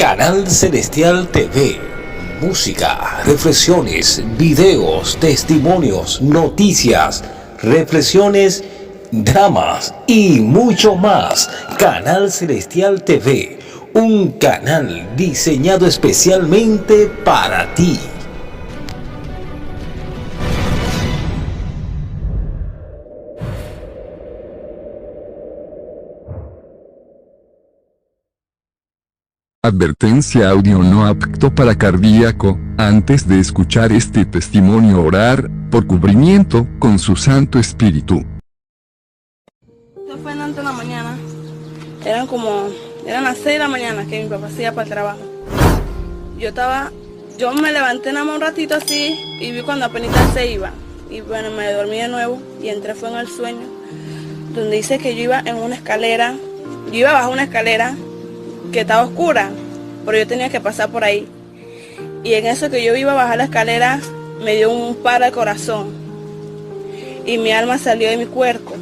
Canal Celestial TV. Música, reflexiones, videos, testimonios, noticias, reflexiones, dramas y mucho más. Canal Celestial TV, un canal diseñado especialmente para ti. Advertencia: audio no apto para cardíaco. Antes de escuchar este testimonio, orar por cubrimiento con su Santo Espíritu. Esto fue antes de la mañana. Eran las 6 de la mañana que mi papá se iba para el trabajo. Yo me levanté nada más un ratito así y vi cuando apenas se iba. Y bueno, me dormí de nuevo y entré fue en el sueño, donde dice que yo iba en una escalera. Yo iba bajo una escalera que estaba oscura, pero yo tenía que pasar por ahí. Y en eso que yo iba a bajar la escalera, me dio un paro al corazón. Y mi alma salió de mi cuerpo.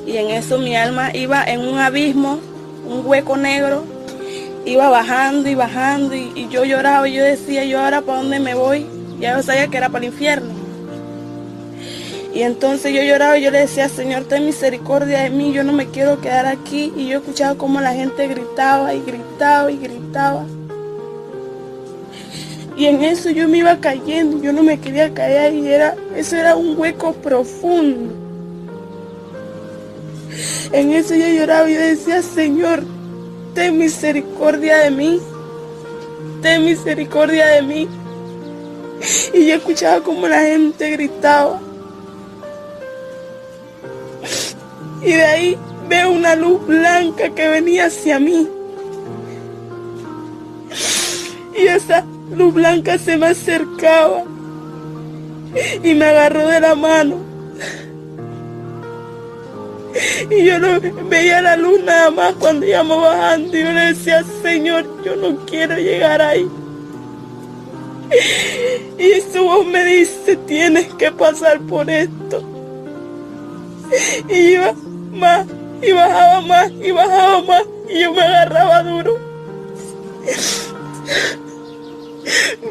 Y en eso mi alma iba en un abismo, un hueco negro. Iba bajando y bajando y yo lloraba y yo decía, ¿yo ahora para dónde me voy? Ya yo sabía que era para el infierno. Y entonces yo lloraba y yo le decía, Señor, ten misericordia de mí, yo no me quiero quedar aquí. Y yo escuchaba cómo la gente gritaba y gritaba y gritaba. Y en eso yo me iba cayendo, yo no me quería caer y eso era un hueco profundo. En eso yo lloraba y yo decía, Señor, ten misericordia de mí, ten misericordia de mí. Y yo escuchaba cómo la gente gritaba. Y de ahí veo una luz blanca que venía hacia mí. Y esa luz blanca se me acercaba y me agarró de la mano. Y yo no veía la luz nada más cuando íbamos bajando. Y yo le decía, Señor, yo no quiero llegar ahí. Y su voz me dice, tienes que pasar por esto. Y iba más, y bajaba más, y bajaba más, y yo me agarraba duro.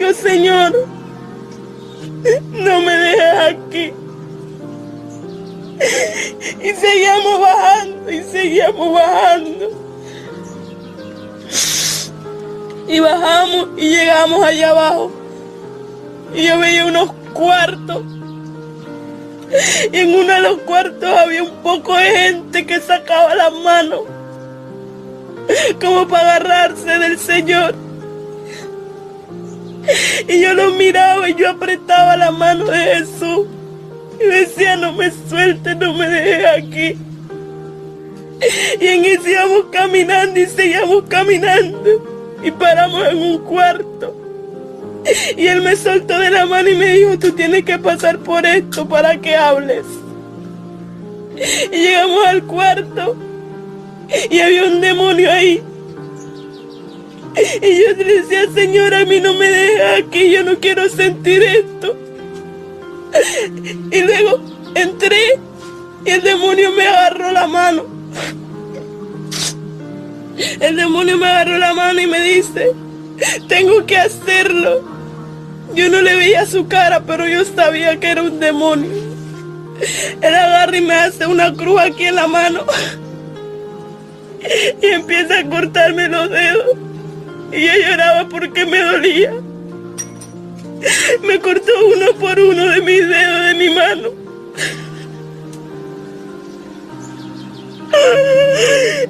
Yo, Señor, no me dejes aquí. Y seguíamos bajando, y seguíamos bajando. Y bajamos, y llegamos allá abajo. Y yo veía unos cuartos. Y en uno de los cuartos había un poco de gente que sacaba las manos como para agarrarse del Señor. Y yo los miraba y yo apretaba la mano de Jesús y decía, no me sueltes, no me dejes aquí. Y en eso íbamos caminando y seguíamos caminando y paramos en un cuarto. Y él me soltó de la mano y me dijo, tú tienes que pasar por esto para que hables. Y llegamos al cuarto y había un demonio ahí. Y yo le decía, Señor, a mí no me dejes aquí, yo no quiero sentir esto. Y luego entré y el demonio me agarró la mano. El demonio me agarró la mano y me dice, tengo que hacerlo. Yo no le veía su cara, pero yo sabía que era un demonio. Él agarra y me hace una cruz aquí en la mano. Y empieza a cortarme los dedos. Y yo lloraba porque me dolía. Me cortó uno por uno de mis dedos de mi mano.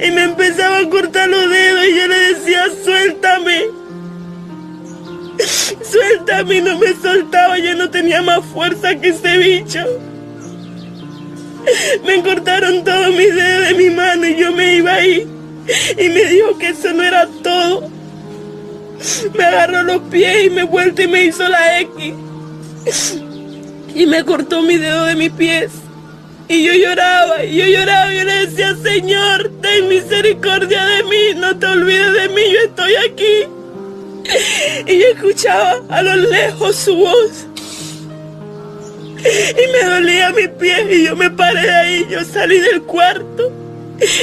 Y me empezaba a cortar los dedos y yo le decía, suéltame. Suéltame, y no me soltaba, yo no tenía más fuerza que ese bicho. Me cortaron todos mis dedos de mi mano y yo me iba ahí. Y me dijo que eso no era todo. Me agarró los pies y me vuelto y me hizo la X. Y me cortó mi dedo de mis pies. Y yo lloraba, y yo le decía, Señor, ten misericordia de mí, no te olvides de mí, yo estoy aquí. Y yo escuchaba a lo lejos su voz. Y me dolía mis pies y yo me paré de ahí, yo salí del cuarto.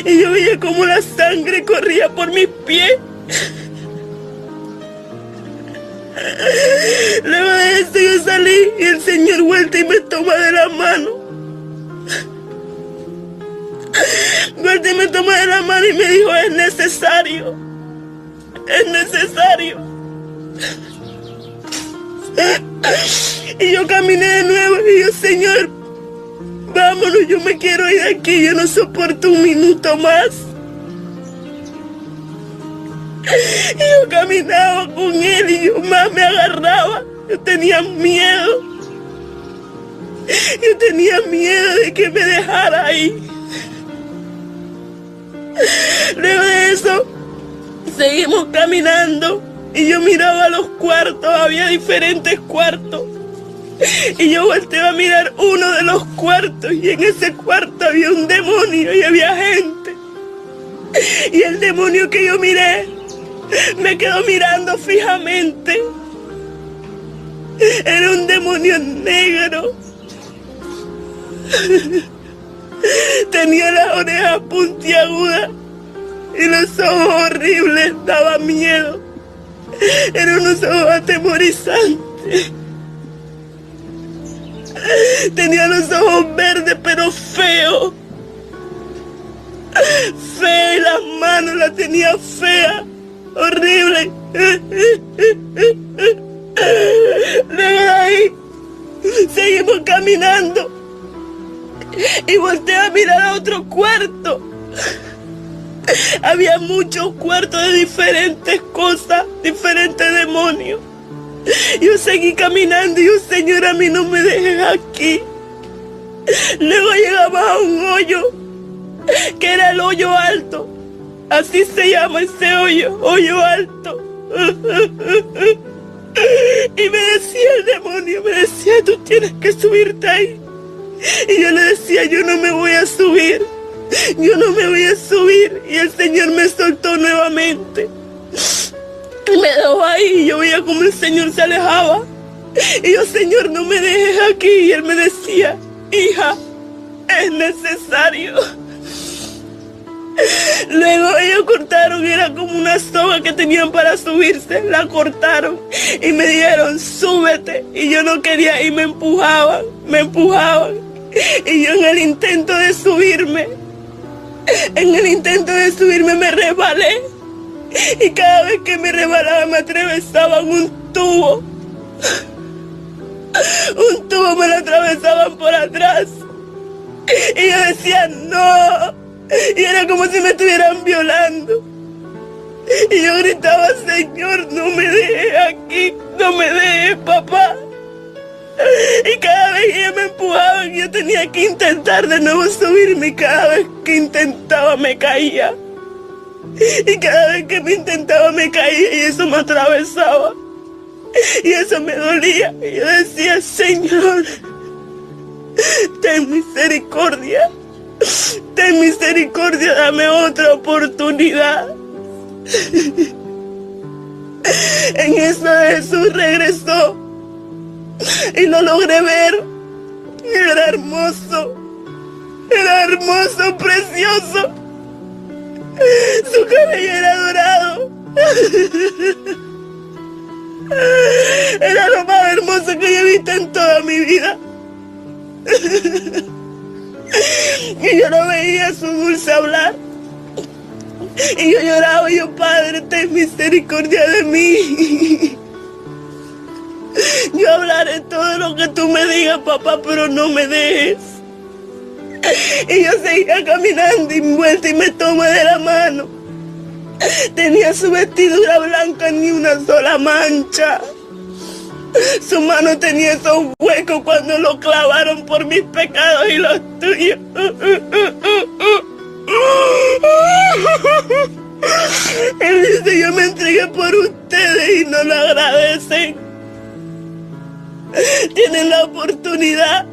Y yo veía como la sangre corría por mis pies. Luego de eso yo salí y el Señor vuelta y me toma de la mano. Vuelta y me toma de la mano y me dijo, es necesario. Es necesario. Y yo caminé de nuevo y yo, Señor, vámonos, yo me quiero ir de aquí, yo no soporto un minuto más. Y yo caminaba con él y yo más me agarraba. Yo tenía miedo. Yo tenía miedo de que me dejara ahí. Luego de eso, seguimos caminando y yo miraba los cuartos, había diferentes cuartos. Y yo volteé a mirar uno de los cuartos y en ese cuarto había un demonio y había gente. Y el demonio que yo miré me quedó mirando fijamente. Era un demonio negro. Tenía las orejas puntiagudas y los ojos horribles, daba miedo. Eran unos ojos atemorizantes. Tenía los ojos verdes pero feos. Fea y las manos las tenía feas. Horrible. Luego de ahí seguimos caminando y volteé a mirar a otro cuarto. Había muchos cuartos de diferentes cosas, diferentes demonios. Yo seguí caminando y yo, Señor, a mí no me dejes aquí. Luego llegamos a un hoyo, que era el hoyo alto. Así se llama ese hoyo, hoyo alto. Y me decía el demonio, me decía, tú tienes que subirte ahí. Y yo le decía, yo no me voy a subir. Yo no me voy a subir. Y el Señor me soltó nuevamente. Y me dejó ahí y yo veía como el Señor se alejaba. Y yo, Señor, no me dejes aquí. Y Él me decía, hija, es necesario. Luego ellos cortaron, era como una soga que tenían para subirse, la cortaron y me dijeron, súbete. Y yo no quería y me empujaban. Y yo en el intento de subirme me resbalé. Y cada vez que me resbalaba me atravesaban un tubo. Un tubo me lo atravesaban por atrás. Y yo decía, no. Y era como si me estuvieran violando. Y yo gritaba, Señor, no me dejes aquí, no me dejes, papá. Y cada vez que ellos me empujaban, yo tenía que intentar de nuevo subirme. Y cada vez que intentaba me caía. Y cada vez que me intentaba me caía y eso me atravesaba. Y eso me dolía. Y yo decía, Señor, ten misericordia. Ten misericordia, dame otra oportunidad. En eso Jesús regresó y lo logré ver. Era hermoso, precioso. Su cabello era dorado. Era lo más hermoso que yo he visto en toda mi vida. Y yo no veía su dulce hablar. Y yo lloraba y yo, Padre, ten misericordia de mí. Yo hablaré todo lo que tú me digas, papá, pero no me dejes. Y yo seguía caminando y vuelta y me tomó de la mano. Tenía su vestidura blanca, ni una sola mancha. Su mano tenía esos huecos cuando lo clavaron por mis pecados y los tuyos. Él dice, yo me entregué por ustedes y no lo agradecen. Tienen la oportunidad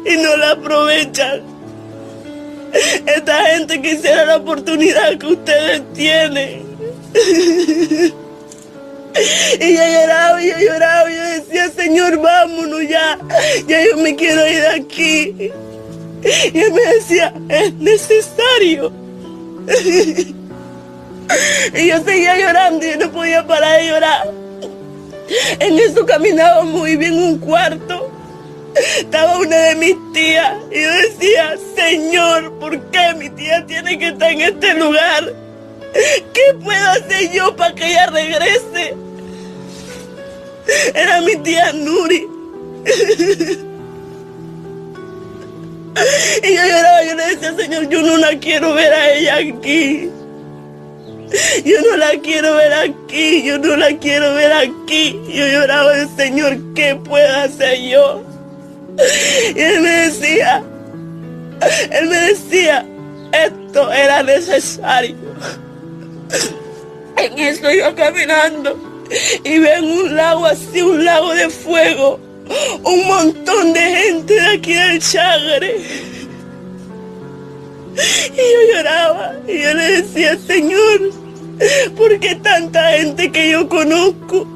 y no la aprovechan. Esta gente quisiera la oportunidad que ustedes tienen. Y yo lloraba, y yo decía, Señor, vámonos ya yo me quiero ir de aquí. Y él me decía, es necesario. Y yo seguía llorando y yo no podía parar de llorar. En eso caminaba muy bien un cuarto. Estaba una de mis tías y yo decía, Señor, ¿por qué mi tía tiene que estar en este lugar? ¿Qué puedo hacer yo para que ella regrese? Era mi tía Nuri. Y yo lloraba, yo le decía, Señor, yo no la quiero ver a ella aquí. Yo no la quiero ver aquí, yo no la quiero ver aquí. Yo lloraba, Señor, ¿qué puedo hacer yo? Y él me decía, esto era necesario. En eso iba caminando y ven un lago así, un lago de fuego, un montón de gente de aquí del Chagre. Y yo lloraba y yo le decía, Señor, ¿por qué tanta gente que yo conozco?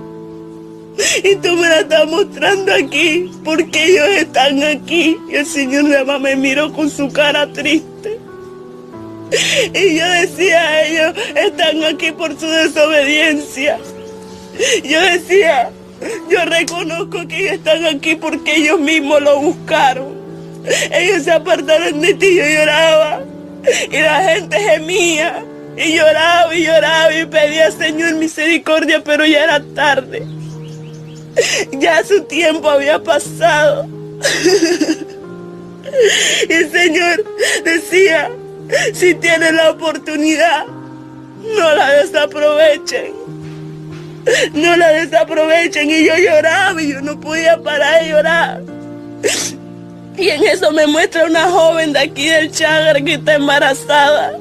Y tú me la estás mostrando aquí, porque ellos están aquí. Y el Señor nada más me miró con su cara triste. Y yo decía, ellos están aquí por su desobediencia. Yo decía, yo reconozco que ellos están aquí porque ellos mismos lo buscaron. Ellos se apartaron de ti, yo lloraba. Y la gente gemía. Y lloraba y pedía, Señor, misericordia, pero ya era tarde. Ya su tiempo había pasado. Y el Señor decía, si tienen la oportunidad, no la desaprovechen. No la desaprovechen. Y yo lloraba y yo no podía parar de llorar. Y en eso me muestra una joven de aquí del Chagre que está embarazada.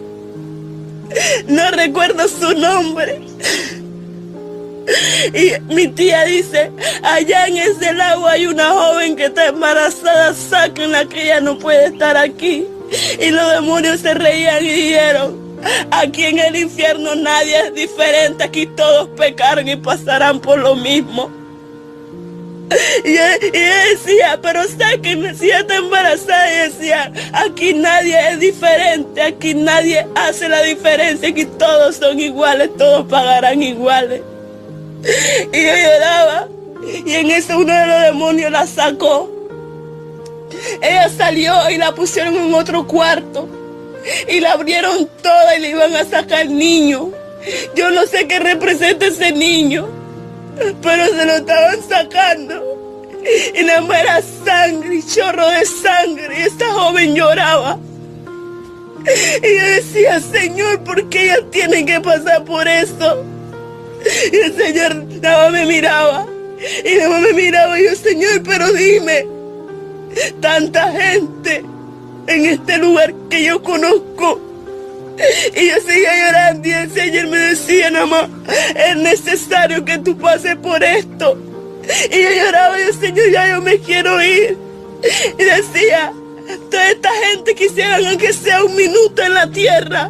No recuerdo su nombre. Y mi tía dice, allá en ese lago hay una joven que está embarazada, sáquenla que ella no puede estar aquí. Y los demonios se reían y dijeron, aquí en el infierno nadie es diferente, aquí todos pecaron y pasarán por lo mismo. Y ella decía, pero sáquenme si ella está embarazada. Y decía, aquí nadie es diferente, aquí nadie hace la diferencia, aquí todos son iguales, todos pagarán iguales. Y yo lloraba, y en eso uno de los demonios la sacó. Ella salió y la pusieron en otro cuarto, y la abrieron toda y le iban a sacar el niño. Yo no sé qué representa ese niño, pero se lo estaban sacando, y nada más era sangre y chorro de sangre, y esta joven lloraba. Y yo decía, Señor, ¿por qué ella tiene que pasar por eso? Y el Señor nada más me miraba, y nada más me miraba, y yo, Señor, pero dime, tanta gente en este lugar que yo conozco. Y yo seguía llorando y el Señor me decía, nada más, es necesario que tú pases por esto. Y yo lloraba y el Señor, ya yo me quiero ir. Y decía, toda esta gente quisieran aunque sea un minuto en la tierra.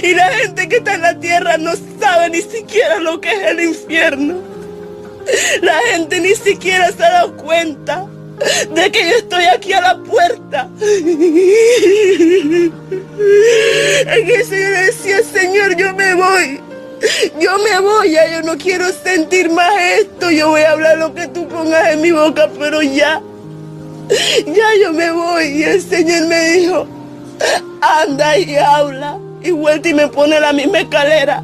Y la gente que está en la tierra no sabe ni siquiera lo que es el infierno. La gente ni siquiera se ha dado cuenta de que yo estoy aquí a la puerta. En eso yo decía, Señor, yo me voy, ya yo no quiero sentir más esto, yo voy a hablar lo que tú pongas en mi boca, pero ya yo me voy. Y el Señor me dijo, anda y habla, y vuelta y me pone la misma escalera,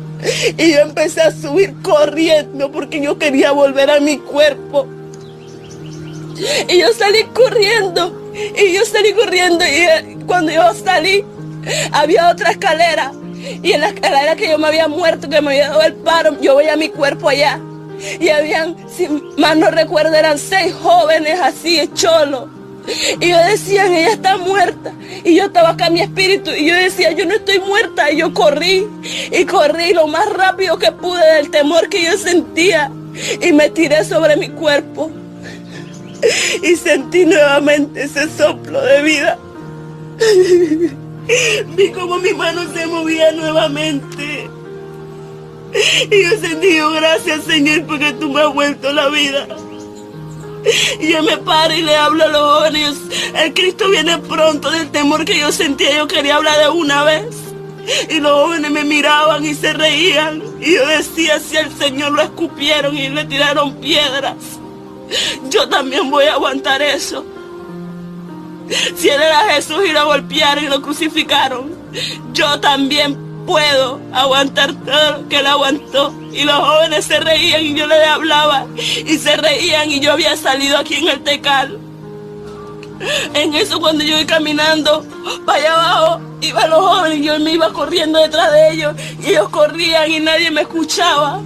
y yo empecé a subir corriendo porque yo quería volver a mi cuerpo. Y yo salí corriendo, y cuando yo salí, había otra escalera, y en la escalera que yo me había muerto, que me había dado el paro, yo veía mi cuerpo allá, y habían, si mal no recuerdo, eran 6 jóvenes así, cholos, y yo decía, ella está muerta, y yo estaba acá en mi espíritu, y yo decía, yo no estoy muerta, y yo corrí lo más rápido que pude del temor que yo sentía, y me tiré sobre mi cuerpo. Y sentí nuevamente ese soplo de vida. Vi como mi mano se movía nuevamente. Y yo sentí, gracias, Señor, porque tú me has vuelto la vida. Y yo me paro y le hablo a los jóvenes. El Cristo viene pronto. Del temor que yo sentía, yo quería hablar de una vez. Y los jóvenes me miraban y se reían. Y yo decía, si al Señor lo escupieron y le tiraron piedras, yo también voy a aguantar eso. Si Él era Jesús y lo golpearon y lo crucificaron, yo también puedo aguantar todo lo que Él aguantó. Y los jóvenes se reían y yo les hablaba y se reían, y yo había salido aquí en el Tecal. En eso, cuando yo iba caminando para allá abajo, iban los jóvenes y yo me iba corriendo detrás de ellos, y ellos corrían y nadie me escuchaba.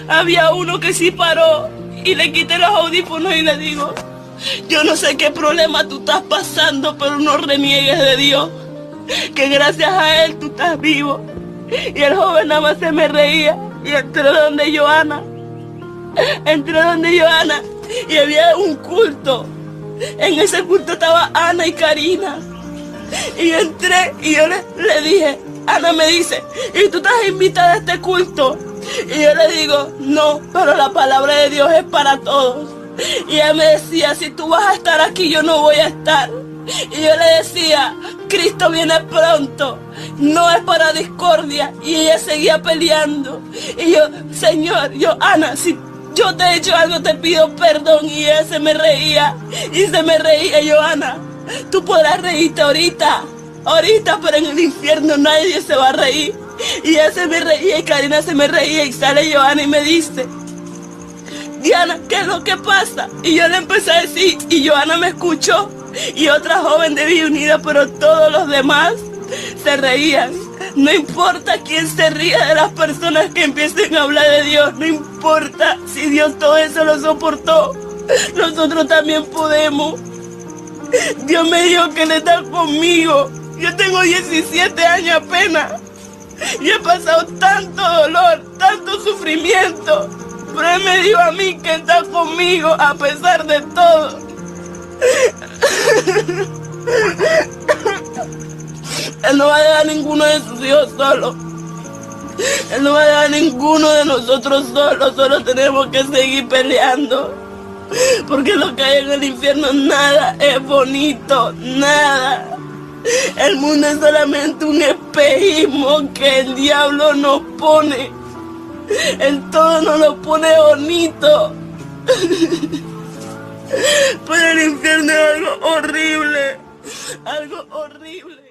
Había uno que sí paró y le quité los audífonos y le digo, yo no sé qué problema tú estás pasando, pero no reniegues de Dios, que gracias a Él tú estás vivo. Y el joven nada más se me reía y entré donde Johanna. Y había un culto. En ese culto estaba Ana y Karina. Y yo entré y yo le dije, Ana me dice, ¿y tú estás invitada a este culto? Y yo le digo, no, pero la palabra de Dios es para todos. Y ella me decía, si tú vas a estar aquí, yo no voy a estar. Y yo le decía, Cristo viene pronto, no es para discordia. Y ella seguía peleando. Y yo, Señor, Ana, si yo te he hecho algo, te pido perdón. Y ella se me reía, Ana, tú podrás reírte ahorita, pero en el infierno nadie se va a reír. Y ella se me reía y Karina se me reía, y sale Johanna y me dice, Diana, ¿qué es lo que pasa? Y yo le empecé a decir, y Johanna me escuchó, y otra joven de Vida Unida, pero todos los demás se reían. No importa quién se ría de las personas que empiecen a hablar de Dios, no importa, si Dios todo eso lo soportó, nosotros también podemos. Dios me dijo que Él está conmigo. Yo tengo 17 años apenas y he pasado tanto dolor, tanto sufrimiento, pero Él me dijo a mí que está conmigo a pesar de todo. Él no va a dejar ninguno de sus hijos solo. Él no va a dejar ninguno de nosotros solos. Solo tenemos que seguir peleando, porque lo que hay en el infierno, nada es bonito, nada. El mundo es solamente un espejismo que el diablo nos pone. Él todo nos lo pone bonito. Pero el infierno es algo horrible, algo horrible.